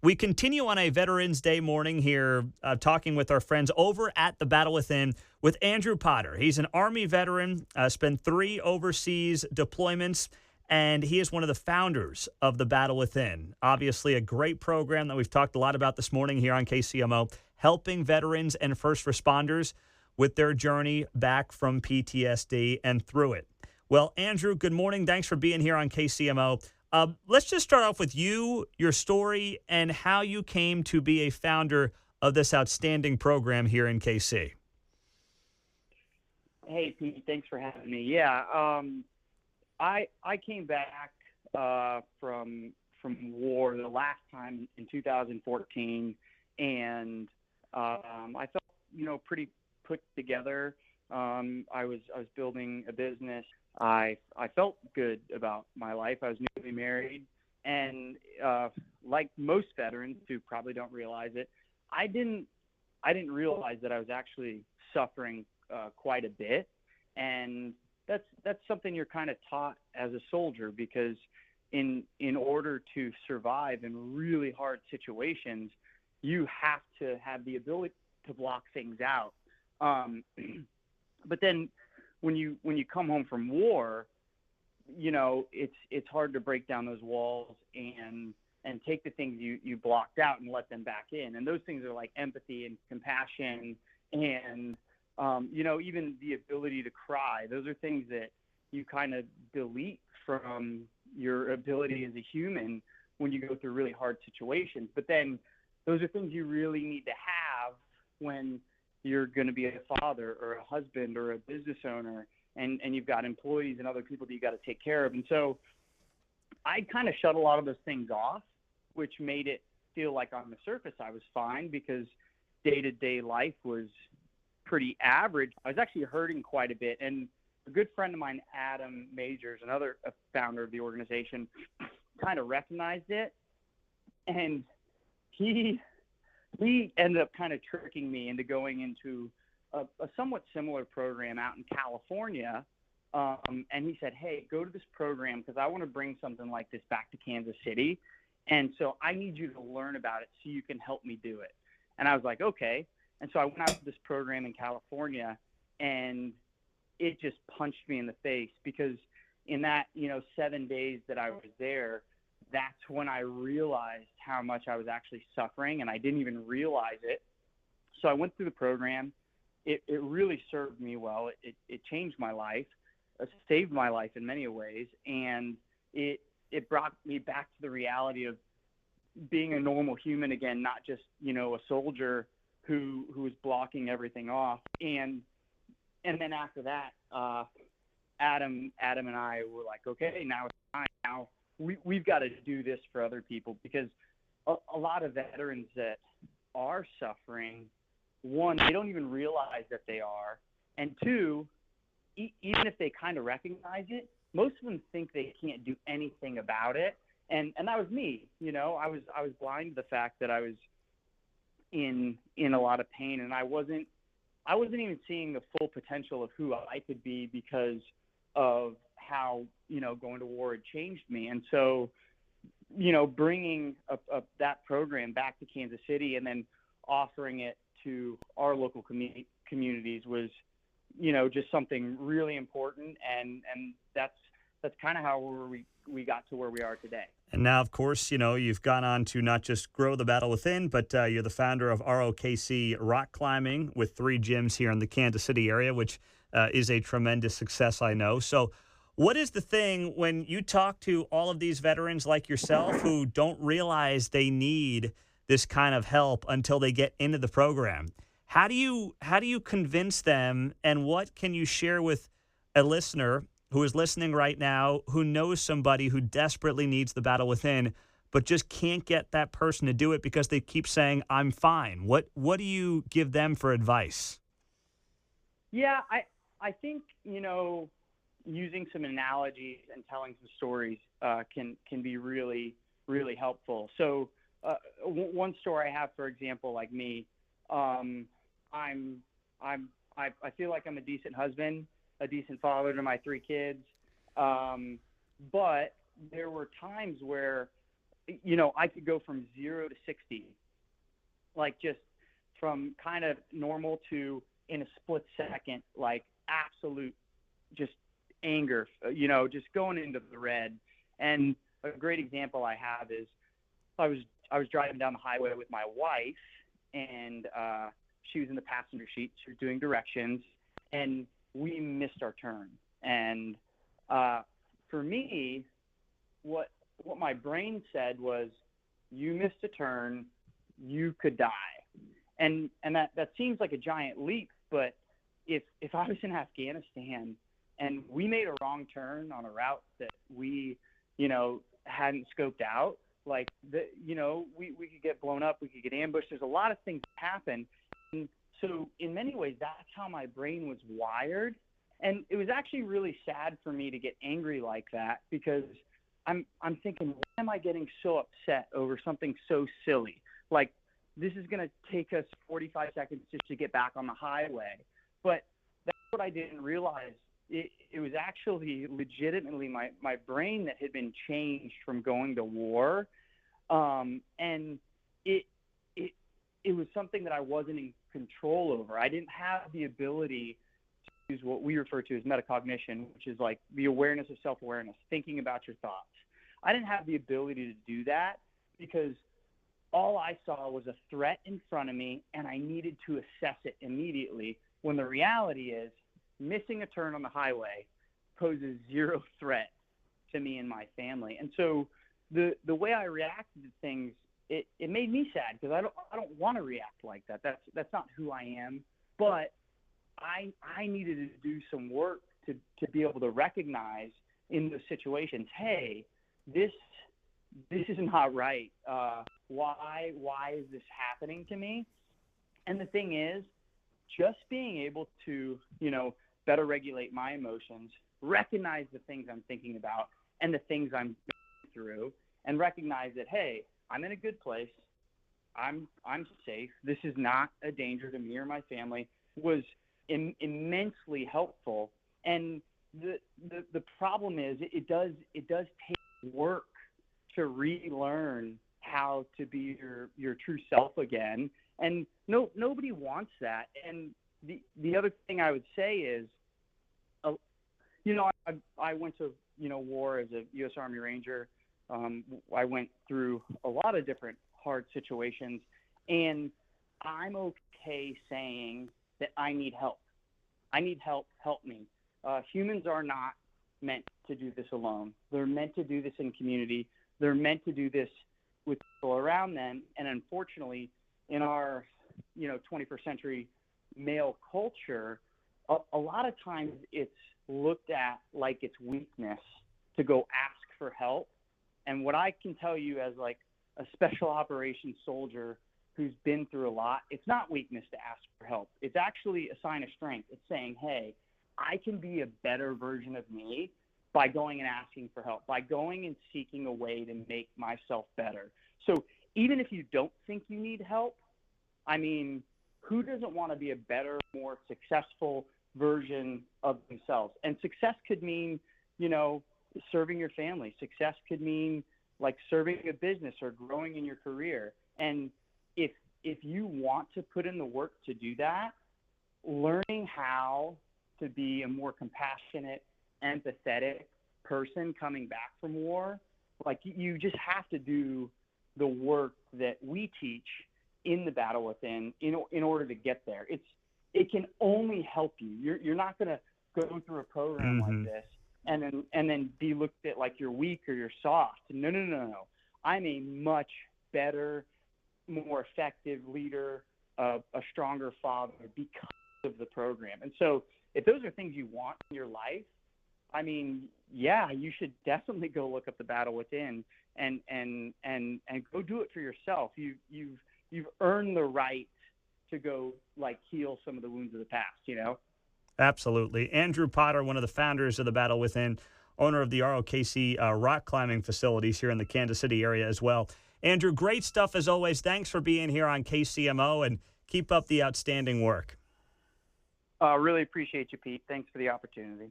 We continue on a Veterans Day morning here, talking with our friends over at the Battle Within with Andrew Potter. He's an Army veteran, spent 3 overseas deployments, and he is one of the founders of the Battle Within. Obviously, a great program that we've talked a lot about this morning here on KCMO, helping veterans and first responders with their journey back from PTSD and through it. Well, Andrew, good morning. Thanks for being here on KCMO. Let's just start off with you, your story, and how you came to be a founder of this outstanding program here in KC. Hey, Pete, thanks for having me. Yeah, I came back from war the last time in 2014, and I felt pretty put together. I was building a business. I felt good about my life. I was newly married, and like most veterans who probably don't realize it, I didn't realize that I was actually suffering quite a bit, and that's something you're kind of taught as a soldier, because in order to survive in really hard situations, you have to have the ability to block things out. But then when you come home from war, it's hard to break down those walls and take the things you blocked out and let them back in. And those things are like empathy and compassion and, even the ability to cry. Those are things that you kind of delete from your ability as a human when you go through really hard situations. But then those are things you really need to have when you're going to be a father or a husband or a business owner, and you've got employees and other people that you got to take care of. And so I kind of shut a lot of those things off, which made it feel like on the surface I was fine, because day-to-day life was pretty average. I was actually hurting quite a bit. And a good friend of mine, Adam Majors, another founder of the organization, kind of recognized it. And he ended up kind of tricking me into going into a somewhat similar program out in California. And he said, hey, go to this program because I want to bring something like this back to Kansas City. And so I need you to learn about it so you can help me do it. And I was like, okay. And so I went out to this program in California, and it just punched me in the face, because in that, 7 days that I was there, that's when I realized how much I was actually suffering, and I didn't even realize it. So I went through the program. It really served me well. It changed my life, saved my life in many ways, and it brought me back to the reality of being a normal human again, not just, a soldier who was blocking everything off. And then after that, Adam and I were like, okay, now it's time. Now we've got to do this for other people, because a lot of veterans that are suffering, one, they don't even realize that they are, and two, even if they kind of recognize it, most of them think they can't do anything about it. And that was me. I was blind to the fact that I was in a lot of pain, and I wasn't even seeing the full potential of who I could be, because of how going to war had changed me. And so bringing that program back to Kansas City and then offering it to our local communities was just something really important, and that's kind of how we got to where we are today. And now, of course, you've gone on to not just grow the Battle Within, but you're the founder of ROKC Rock Climbing with 3 gyms here in the Kansas City area, which is a tremendous success, I know. So what is the thing when you talk to all of these veterans like yourself who don't realize they need this kind of help until they get into the program? How do you convince them, and what can you share with a listener who is listening right now who knows somebody who desperately needs the Battle Within but just can't get that person to do it because they keep saying, I'm fine? What do you give them for advice? Yeah, I think, using some analogies and telling some stories can be really, really helpful. So one story I have, for example, like me, I feel like I'm a decent husband, a decent father to my 3 kids. But there were times where I could go from 0 to 60, like just from kind of normal to in a split second, like absolute just anger, just going into the red. And a great example I have is I was driving down the highway with my wife, and she was in the passenger seat. She was doing directions, and we missed our turn. And for me, what my brain said was, "You missed a turn, you could die." And that seems like a giant leap, but if I was in Afghanistan and we made a wrong turn on a route that we, hadn't scoped out, like we could get blown up, we could get ambushed. There's a lot of things that happen. And so in many ways, that's how my brain was wired. And it was actually really sad for me to get angry like that, because I'm thinking, why am I getting so upset over something so silly? Like, this is going to take us 45 seconds just to get back on the highway. But that's what I didn't realize. It was actually legitimately my brain that had been changed from going to war. And it was something that I wasn't in control over. I didn't have the ability to use what we refer to as metacognition, which is like the awareness of self-awareness, thinking about your thoughts. I didn't have the ability to do that because all I saw was a threat in front of me, and I needed to assess it immediately, when the reality is missing a turn on the highway poses zero threat to me and my family. And so the way I reacted to things, it made me sad, because I don't want to react like that. That's not who I am. But I needed to do some work to be able to recognize in those situations, hey, this is not right. Why is this happening to me? And the thing is, just being able to, better regulate my emotions, recognize the things I'm thinking about and the things I'm going through, and recognize that, hey, I'm in a good place. I'm safe. This is not a danger to me or my family, was immensely helpful. And the problem is, it does take work to relearn how to be your true self again. And nobody wants that. And the other thing I would say is, I went to, war as a U.S. Army Ranger. I went through a lot of different hard situations, and I'm okay saying that I need help. I need help. Help me. Humans are not meant to do this alone. They're meant to do this in community. They're meant to do this with people around them. And unfortunately, in our, 21st century male culture, a lot of times it's looked at like it's weakness to go ask for help. And what I can tell you as like a special operations soldier who's been through a lot, it's not weakness to ask for help. It's actually a sign of strength. It's saying, hey, I can be a better version of me by going and asking for help, by going and seeking a way to make myself better. So even if you don't think you need help, I mean, who doesn't want to be a better, more successful version of themselves? And success could mean, serving your family. Success could mean like serving a business or growing in your career. And if you want to put in the work to do that, learning how to be a more compassionate, empathetic person coming back from war, like you just have to do the work that we teach in the Battle Within in order to get there. It can only help you. You're not going to go through a program like this and then be looked at like you're weak or you're soft. No. I'm a much better, more effective leader, a stronger father because of the program. And so if those are things you want in your life, I mean, yeah, you should definitely go look up the Battle Within and go do it for yourself. You've earned the right to go like heal some of the wounds of the past, Absolutely. Andrew Potter, one of the founders of the Battle Within, owner of the ROKC rock climbing facilities here in the Kansas City area as well. Andrew, great stuff as always. Thanks for being here on KCMO, and keep up the outstanding work. Really appreciate you, Pete. Thanks for the opportunity.